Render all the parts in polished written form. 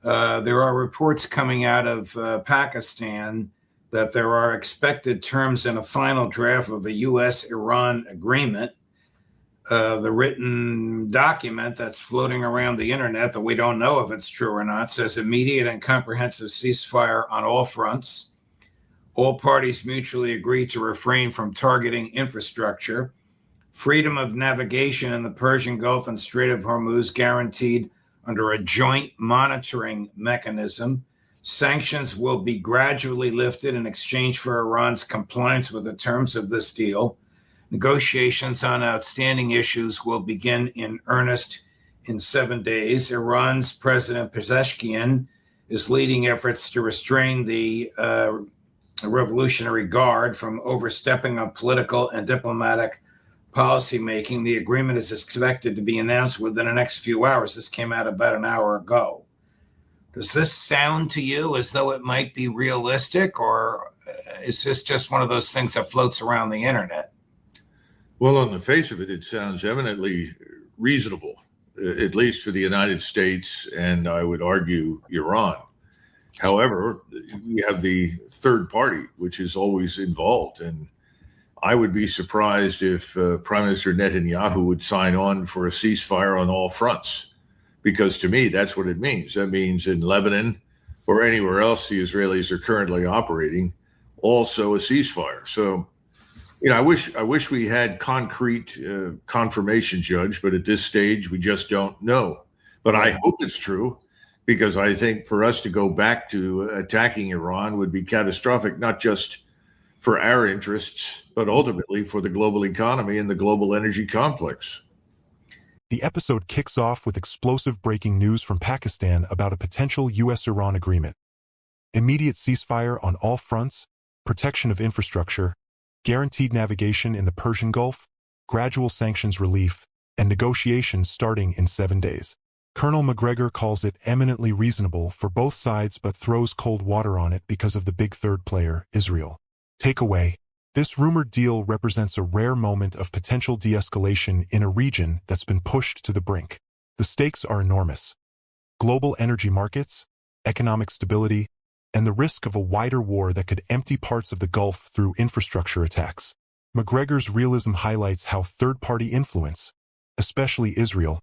There are reports coming out of Pakistan that there are expected terms in a final draft of a U.S.-Iran agreement. The written document that's floating around the internet that we don't know if it's true or not says immediate and comprehensive ceasefire on all fronts. All parties mutually agree to refrain from targeting infrastructure. Freedom of navigation in the Persian Gulf and Strait of Hormuz guaranteed under a joint monitoring mechanism. Sanctions will be gradually lifted in exchange for Iran's compliance with the terms of this deal. Negotiations on outstanding issues will begin in earnest in 7 days. Iran's President Pezeshkian is leading efforts to restrain the Revolutionary Guard from overstepping on political and diplomatic policymaking. The agreement is expected to be announced within the next few hours. This came out about an hour ago. Does this sound to you as though it might be realistic, or is this just one of those things that floats around the internet? Well, on the face of it, it sounds eminently reasonable, at least for the United States, and I would argue Iran. However, we have the third party, which is always involved. And I would be surprised if Prime Minister Netanyahu would sign on for a ceasefire on all fronts, because to me, that's what it means. That means in Lebanon or anywhere else the Israelis are currently operating, also a ceasefire. So, I wish we had concrete confirmation, Judge, but at this stage, we just don't know. But I hope it's true, because I think for us to go back to attacking Iran would be catastrophic, not just for our interests, but ultimately for the global economy and the global energy complex. The episode kicks off with explosive breaking news from Pakistan about a potential U.S.-Iran agreement. Immediate ceasefire on all fronts, protection of infrastructure, guaranteed navigation in the Persian Gulf, gradual sanctions relief, and negotiations starting in 7 days. Colonel MacGregor calls it eminently reasonable for both sides but throws cold water on it because of the big third player, Israel. Takeaway: this rumored deal represents a rare moment of potential de-escalation in a region that's been pushed to the brink. The stakes are enormous. Global energy markets, economic stability, and the risk of a wider war that could empty parts of the Gulf through infrastructure attacks. MacGregor's realism highlights how third-party influence, especially Israel,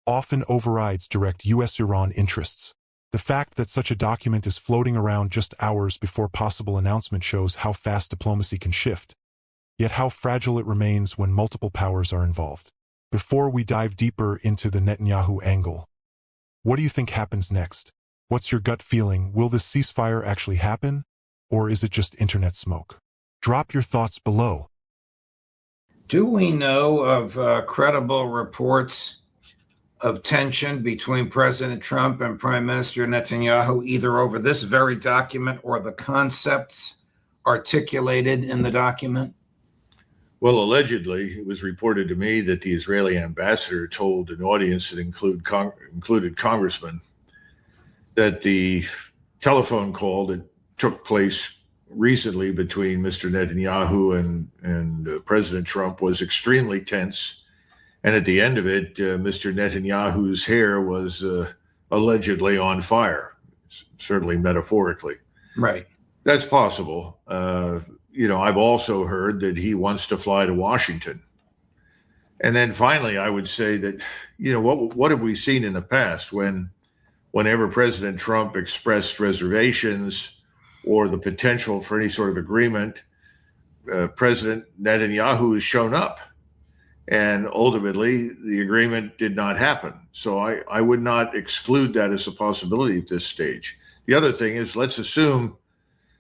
often overrides direct U.S.-Iran interests. The fact that such a document is floating around just hours before possible announcement shows how fast diplomacy can shift, yet how fragile it remains when multiple powers are involved. Before we dive deeper into the Netanyahu angle, what do you think happens next? What's your gut feeling? Will this ceasefire actually happen, or is it just internet smoke? Drop your thoughts below. Do we know of credible reports of tension between President Trump and Prime Minister Netanyahu, either over this very document or the concepts articulated in the document? Well, allegedly, it was reported to me that the Israeli ambassador told an audience that included congressmen that the telephone call that took place recently between Mr. Netanyahu and President Trump was extremely tense. And at the end of it, Mr. Netanyahu's hair was allegedly on fire, certainly metaphorically. Right. That's possible. I've also heard that he wants to fly to Washington. And then finally, I would say that, what have we seen in the past whenever President Trump expressed reservations or the potential for any sort of agreement, President Netanyahu has shown up. And ultimately, the agreement did not happen. So I would not exclude that as a possibility at this stage. The other thing is, let's assume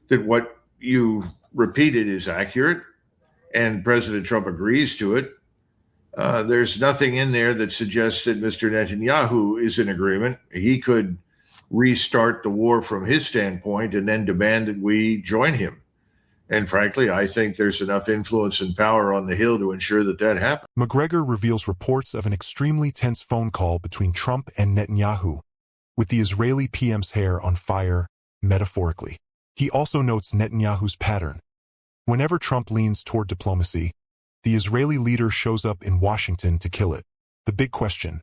that what you repeated is accurate and President Trump agrees to it. There's nothing in there that suggests that Mr. Netanyahu is in agreement. He could restart the war from his standpoint and then demand that we join him. And frankly, I think there's enough influence and power on the Hill to ensure that that happens. MacGregor reveals reports of an extremely tense phone call between Trump and Netanyahu, with the Israeli PM's hair on fire, metaphorically. He also notes Netanyahu's pattern. Whenever Trump leans toward diplomacy, the Israeli leader shows up in Washington to kill it. The big question: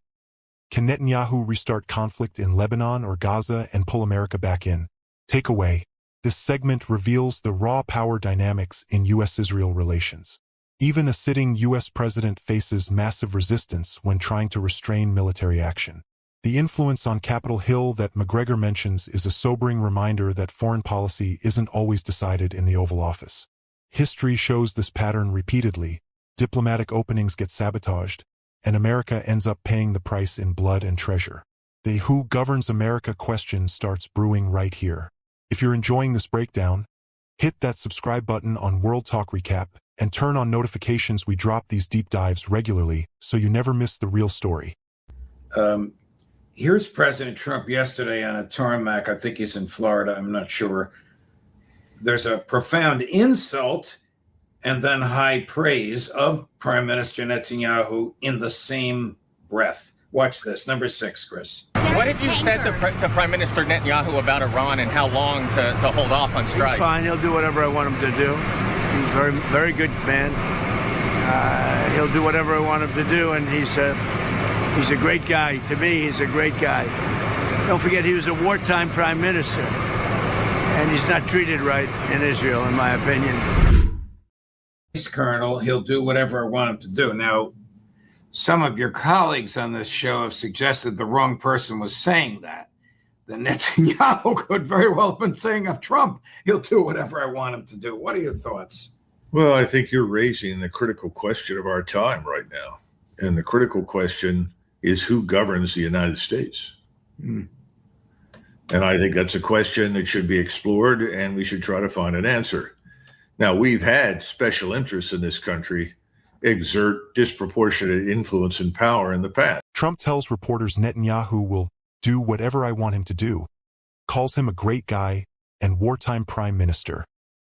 Can Netanyahu restart conflict in Lebanon or Gaza and pull America back in? Takeaway: this segment reveals the raw power dynamics in U.S.-Israel relations. Even a sitting U.S. president faces massive resistance when trying to restrain military action. The influence on Capitol Hill that MacGregor mentions is a sobering reminder that foreign policy isn't always decided in the Oval Office. History shows this pattern repeatedly. Diplomatic openings get sabotaged, and America ends up paying the price in blood and treasure. The "who governs America" question starts brewing right here. If you're enjoying this breakdown, hit that subscribe button on World Talk Recap and turn on notifications. We drop these deep dives regularly so you never miss the real story. Here's President Trump yesterday on a tarmac. I think he's in Florida. I'm not sure. There's a profound insult and then high praise of Prime Minister Netanyahu in the same breath. Watch this. Number 6, Chris. What have you said to Prime Minister Netanyahu about Iran and how long to hold off on strikes? He's fine. He'll do whatever I want him to do. He's a very, very good man. He'll do whatever I want him to do, and he's a great guy. To me, he's a great guy. Don't forget, he was a wartime prime minister, and he's not treated right in Israel, in my opinion. Colonel, he'll do whatever I want him to do. Now, some of your colleagues on this show have suggested the wrong person was saying that. The Netanyahu could very well have been saying of Trump, he'll do whatever I want him to do. What are your thoughts? Well, I think you're raising the critical question of our time right now. And the critical question is who governs the United States? And I think that's a question that should be explored, and we should try to find an answer. Now, we've had special interests in this country exert disproportionate influence and power in the past. Trump tells reporters Netanyahu will do whatever I want him to do, calls him a great guy and wartime prime minister,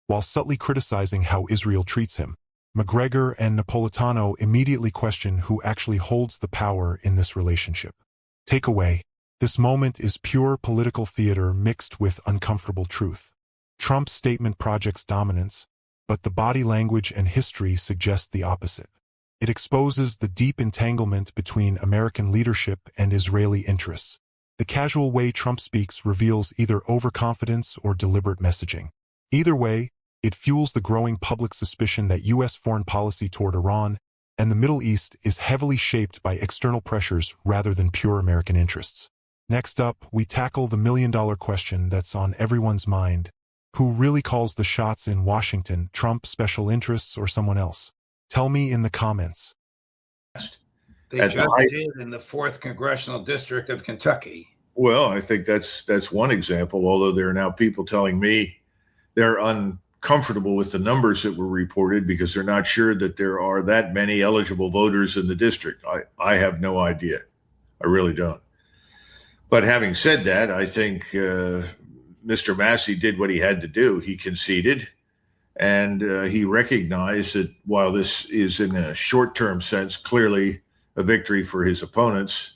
while subtly criticizing how Israel treats him. MacGregor and Napolitano immediately question who actually holds the power in this relationship. Takeaway: this moment is pure political theater mixed with uncomfortable truth. Trump's statement projects dominance, but the body language and history suggest the opposite. It exposes the deep entanglement between American leadership and Israeli interests. The casual way Trump speaks reveals either overconfidence or deliberate messaging. Either way, it fuels the growing public suspicion that U.S. foreign policy toward Iran and the Middle East is heavily shaped by external pressures rather than pure American interests. Next up, we tackle the million-dollar question that's on everyone's mind. Who really calls the shots in Washington, Trump, special interests, or someone else? Tell me in the comments. They just did in the 4th Congressional District of Kentucky. Well, I think that's one example, although there are now people telling me they're uncomfortable with the numbers that were reported because they're not sure that there are that many eligible voters in the district. I have no idea. I really don't. But having said that, I think Mr. Massey did what he had to do. He conceded, and he recognized that while this is in a short-term sense clearly a victory for his opponents,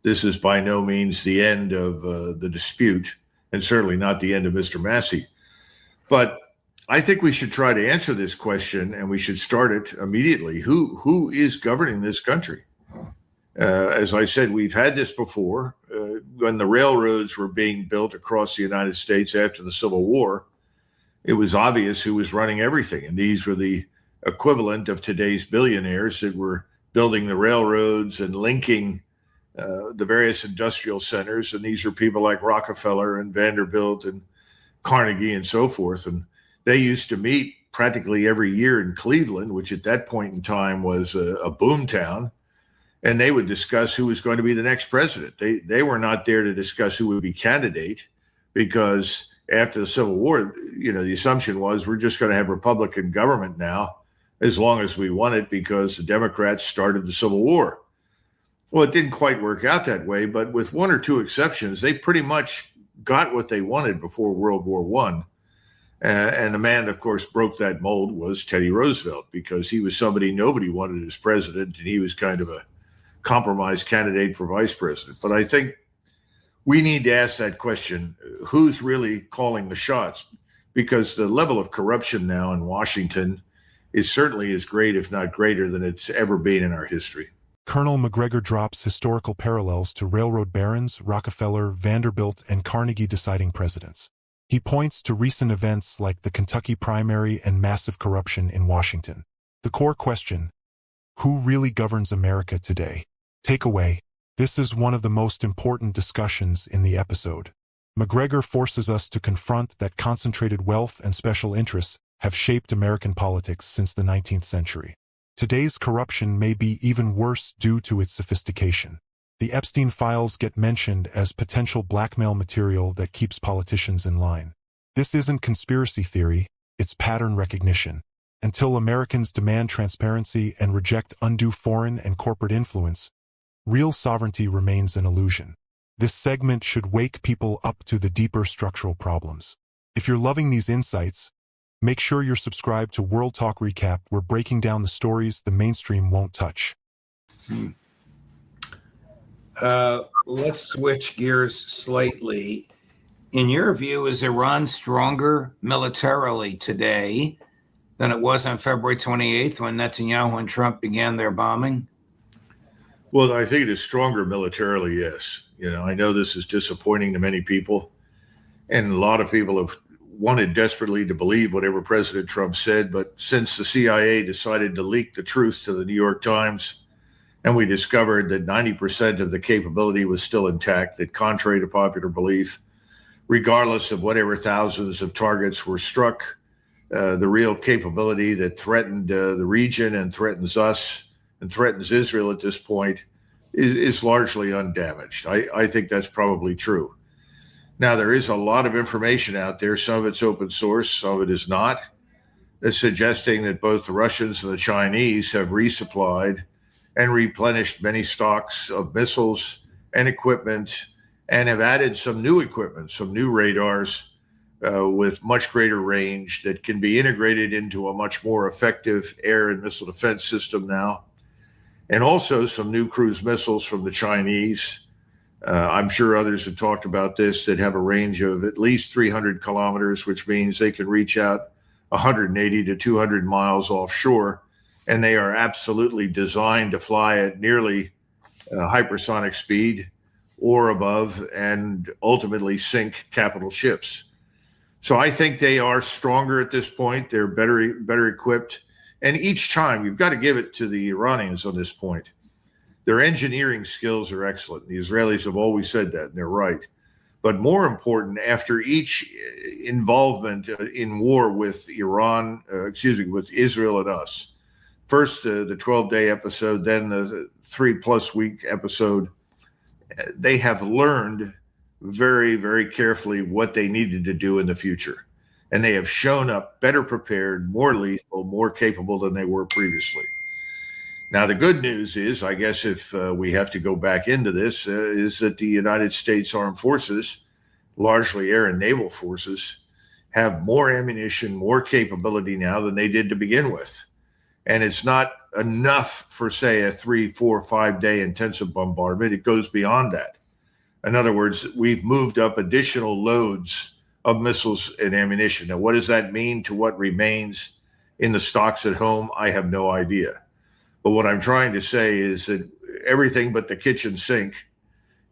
this is by no means the end of the dispute, and certainly not the end of Mr. Massey. But I think we should try to answer this question, and we should start it immediately. Who is governing this country? As I said, we've had this before. When the railroads were being built across the United States after the Civil War, it was obvious who was running everything. And these were the equivalent of today's billionaires that were building the railroads and linking the various industrial centers. And these are people like Rockefeller and Vanderbilt and Carnegie and so forth. And they used to meet practically every year in Cleveland, which at that point in time was a boom town. And they would discuss who was going to be the next president. They were not there to discuss who would be candidate, because after the Civil War, the assumption was we're just going to have Republican government now as long as we want it because the Democrats started the Civil War. Well, it didn't quite work out that way, but with one or two exceptions, they pretty much got what they wanted before World War I. And the man, of course, broke that mold was Teddy Roosevelt, because he was somebody nobody wanted as president, and he was kind of a compromise candidate for vice president. But I think we need to ask that question, who's really calling the shots? Because the level of corruption now in Washington is certainly as great, if not greater, than it's ever been in our history. Colonel MacGregor drops historical parallels to railroad barons, Rockefeller, Vanderbilt, and Carnegie deciding presidents. He points to recent events like the Kentucky primary and massive corruption in Washington. The core question: who really governs America today? Takeaway: this is one of the most important discussions in the episode. MacGregor forces us to confront that concentrated wealth and special interests have shaped American politics since the 19th century. Today's corruption may be even worse due to its sophistication. The Epstein files get mentioned as potential blackmail material that keeps politicians in line. This isn't conspiracy theory, it's pattern recognition. Until Americans demand transparency and reject undue foreign and corporate influence, real sovereignty remains an illusion. This segment should wake people up to the deeper structural problems. If you're loving these insights, make sure you're subscribed to World Talk Recap. We're breaking down the stories the mainstream won't touch. Let's switch gears slightly. In your view, is Iran stronger militarily today than it was on February 28th when Netanyahu and Trump began their bombing? Well, I think it is stronger militarily, yes. I know this is disappointing to many people, and a lot of people have wanted desperately to believe whatever President Trump said, but since the CIA decided to leak the truth to the New York Times, and we discovered that 90% of the capability was still intact, that contrary to popular belief, regardless of whatever thousands of targets were struck, the real capability that threatened the region and threatens us and threatens Israel at this point is largely undamaged. I think that's probably true. Now, there is a lot of information out there. Some of it's open source, some of it is not, that's suggesting that both the Russians and the Chinese have resupplied and replenished many stocks of missiles and equipment, and have added some new equipment, some new radars with much greater range that can be integrated into a much more effective air and missile defense system now. And also some new cruise missiles from the Chinese. I'm sure others have talked about this, that have a range of at least 300 kilometers, which means they can reach out 180 to 200 miles offshore. And they are absolutely designed to fly at nearly hypersonic speed or above, and ultimately sink capital ships. So I think they are stronger at this point. They're better equipped. And each time, you've got to give it to the Iranians on this point. Their engineering skills are excellent. The Israelis have always said that, and they're right. But more important, after each involvement in war with with Israel and us, first the 12-day episode, then the 3+ week episode, they have learned very, very carefully what they needed to do in the future. And they have shown up better prepared, more lethal, more capable than they were previously. Now, the good news is, I guess if we have to go back into this, is that the United States Armed Forces, largely air and naval forces, have more ammunition, more capability now than they did to begin with. And it's not enough for, say, a 3, 4, 5 day intensive bombardment. It goes beyond that. In other words, we've moved up additional loads of missiles and ammunition. Now, what does that mean to what remains in the stocks at home? I have no idea. But what I'm trying to say is that everything but the kitchen sink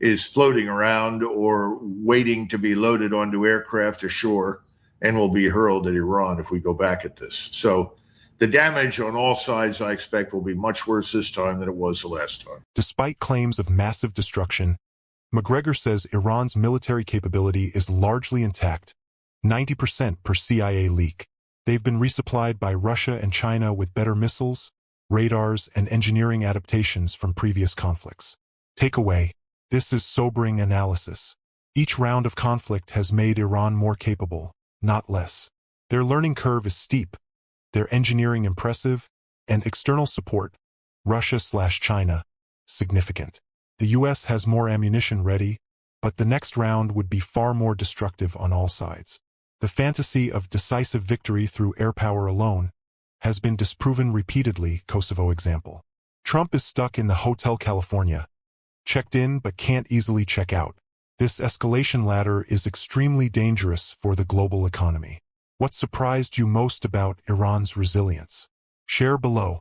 is floating around or waiting to be loaded onto aircraft ashore and will be hurled at Iran if we go back at this. So the damage on all sides, I expect, will be much worse this time than it was the last time. Despite claims of massive destruction, MacGregor says Iran's military capability is largely intact, 90% per CIA leak. They've been resupplied by Russia and China with better missiles, radars, and engineering adaptations from previous conflicts. Takeaway: this is sobering analysis. Each round of conflict has made Iran more capable, not less. Their learning curve is steep, their engineering impressive, and external support, Russia/China, significant. The U.S. has more ammunition ready, but the next round would be far more destructive on all sides. The fantasy of decisive victory through air power alone has been disproven repeatedly, Kosovo example. Trump is stuck in the Hotel California, checked in but can't easily check out. This escalation ladder is extremely dangerous for the global economy. What surprised you most about Iran's resilience? Share below.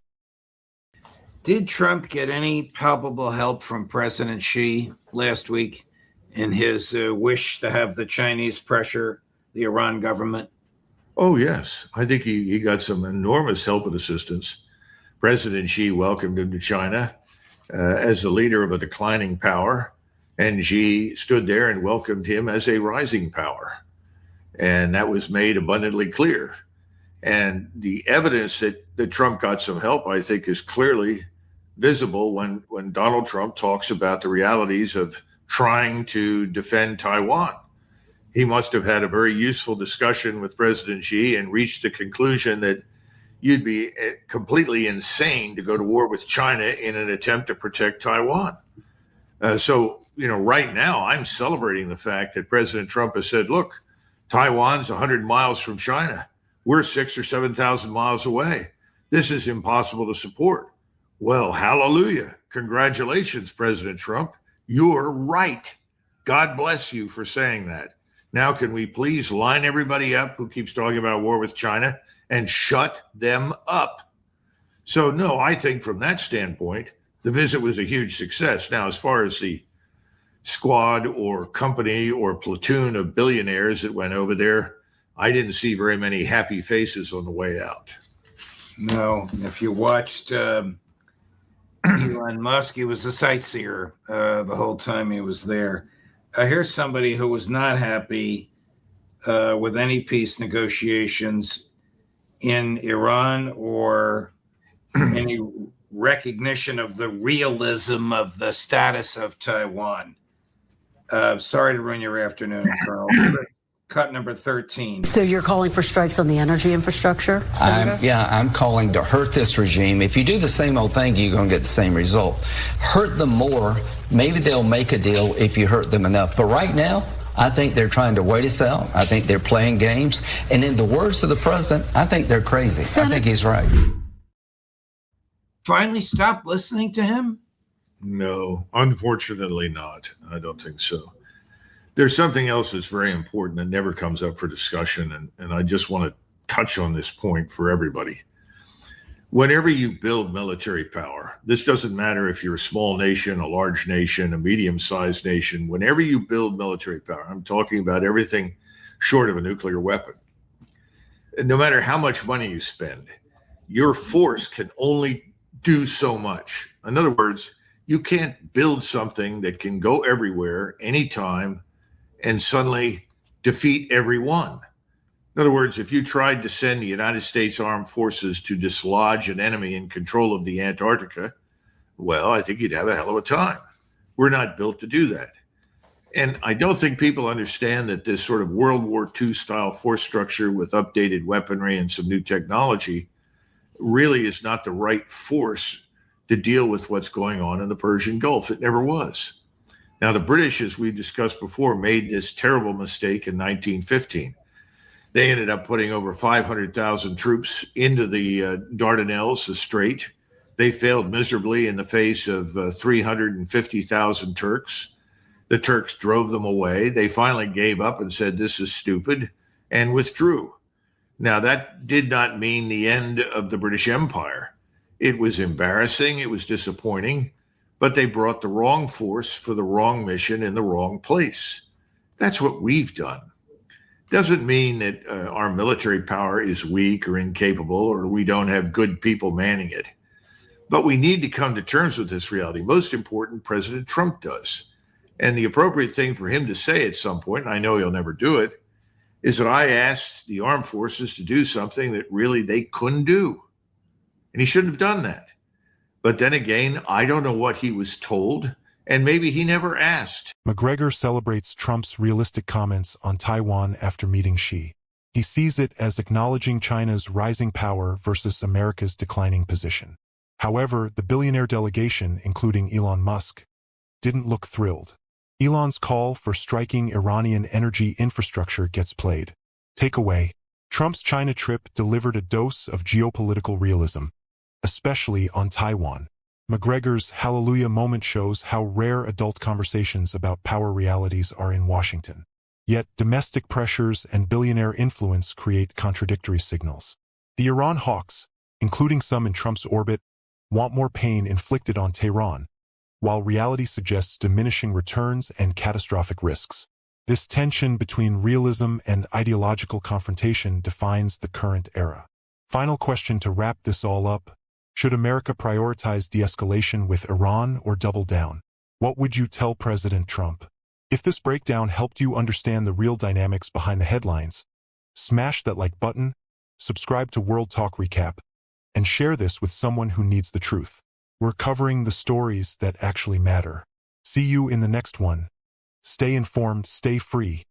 Did Trump get any palpable help from President Xi last week in his wish to have the Chinese pressure the Iran government? Oh, yes. I think he got some enormous help and assistance. President Xi welcomed him to China as the leader of a declining power, and Xi stood there and welcomed him as a rising power. And that was made abundantly clear. And the evidence that Trump got some help, I think, is clearly visible when Donald Trump talks about the realities of trying to defend Taiwan. He must have had a very useful discussion with President Xi and reached the conclusion that you'd be completely insane to go to war with China in an attempt to protect Taiwan. So, right now I'm celebrating the fact that President Trump has said, look, Taiwan's 100 miles from China. We're 6,000 or 7,000 miles away. This is impossible to support. Well, hallelujah. Congratulations, President Trump. You're right. God bless you for saying that. Now, can we please line everybody up who keeps talking about war with China and shut them up? So, no, I think from that standpoint, the visit was a huge success. Now, as far as the squad or company or platoon of billionaires that went over there, I didn't see very many happy faces on the way out. No, if you watched Elon Musk, he was a sightseer the whole time he was there. Here's somebody who was not happy with any peace negotiations in Iran or any recognition of the realism of the status of Taiwan. Sorry to ruin your afternoon, Colonel. Cut number 13. So you're calling for strikes on the energy infrastructure, Senator? I'm calling to hurt this regime. If you do the same old thing, you're going to get the same results. Hurt them more. Maybe they'll make a deal if you hurt them enough. But right now, I think they're trying to wait us out. I think they're playing games. And in the words of the president, I think they're crazy. I think he's right. Finally stop listening to him? No, unfortunately not. I don't think so. There's something else that's very important that never comes up for discussion, and I just want to touch on this point for everybody. Whenever you build military power, this doesn't matter if you're a small nation, a large nation, a medium-sized nation, whenever you build military power, I'm talking about everything short of a nuclear weapon. And no matter how much money you spend, your force can only do so much. In other words, you can't build something that can go everywhere, anytime, and suddenly defeat everyone. In other words, if you tried to send the United States Armed Forces to dislodge an enemy in control of the Antarctica, well, I think you'd have a hell of a time. We're not built to do that. And I don't think people understand that this sort of World War II style force structure with updated weaponry and some new technology really is not the right force to deal with what's going on in the Persian Gulf. It never was. Now, the British, as we've discussed before, made this terrible mistake in 1915. They ended up putting over 500,000 troops into the Dardanelles, the Strait. They failed miserably in the face of 350,000 Turks. The Turks drove them away. They finally gave up and said, this is stupid, and withdrew. Now, that did not mean the end of the British Empire. It was embarrassing. It was disappointing. But they brought the wrong force for the wrong mission in the wrong place. That's what we've done. Doesn't mean that our military power is weak or incapable or we don't have good people manning it. But we need to come to terms with this reality. Most important, President Trump does. And the appropriate thing for him to say at some point, and I know he'll never do it, is that I asked the armed forces to do something that really they couldn't do. And he shouldn't have done that. But then again, I don't know what he was told, and maybe he never asked. MacGregor celebrates Trump's realistic comments on Taiwan after meeting Xi. He sees it as acknowledging China's rising power versus America's declining position. However, the billionaire delegation, including Elon Musk, didn't look thrilled. Elon's call for striking Iranian energy infrastructure gets played. Takeaway: Trump's China trip delivered a dose of geopolitical realism, especially on Taiwan. MacGregor's Hallelujah moment shows how rare adult conversations about power realities are in Washington. Yet domestic pressures and billionaire influence create contradictory signals. The Iran hawks, including some in Trump's orbit, want more pain inflicted on Tehran, while reality suggests diminishing returns and catastrophic risks. This tension between realism and ideological confrontation defines the current era. Final question to wrap this all up. Should America prioritize de-escalation with Iran or double down? What would you tell President Trump? If this breakdown helped you understand the real dynamics behind the headlines, smash that like button, subscribe to World Talk Recap, and share this with someone who needs the truth. We're covering the stories that actually matter. See you in the next one. Stay informed, stay free,